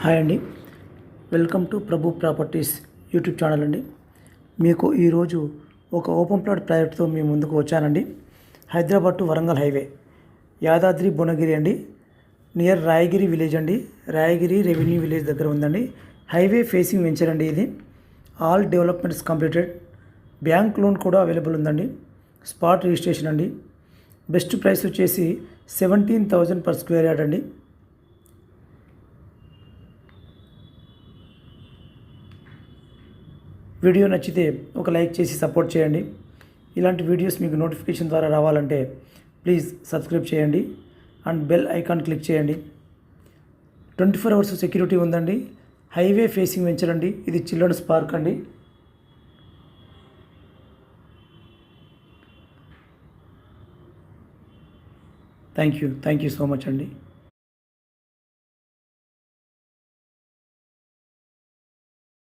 Hi అండి, welcome to Prabhu properties YouTube channel అండి. మీకు ఈరోజు ఒక ఓపెన్ ప్లాట్ ప్రాజెక్ట్తో మీ ముందుకు వచ్చానండి. హైదరాబాద్ టు వరంగల్ హైవే, యాదాద్రి భువనగిరి అండి, నియర్ రాయగిరి విలేజ్ అండి. రాయగిరి రెవెన్యూ విలేజ్ దగ్గర ఉందండి. హైవే ఫేసింగ్ వెంచర్ అండి ఇది. All developments completed. Bank loan కూడా అవైలబుల్ ఉందండి. స్పాట్ రిజిస్ట్రేషన్ అండి. బెస్ట్ ప్రైస్ వచ్చేసి 17,000 పర్ స్క్వేర్ యార్డ్ అండి. వీడియో నచ్చితే ఒక లైక్ చేసి సపోర్ట్ చేయండి. ఇలాంటి వీడియోస్ మీకు నోటిఫికేషన్ ద్వారా రావాలంటే ప్లీజ్ సబ్స్క్రైబ్ చేయండి అండ్ బెల్ ఐకాన్ క్లిక్ చేయండి. 24 అవర్స్ సెక్యూరిటీ ఉందండి. హైవే ఫేసింగ్ వెంచర్ అండి. ఇది చిల్డ్రన్స్ పార్క్ అండి. థ్యాంక్ యూ సో మచ్ అండి.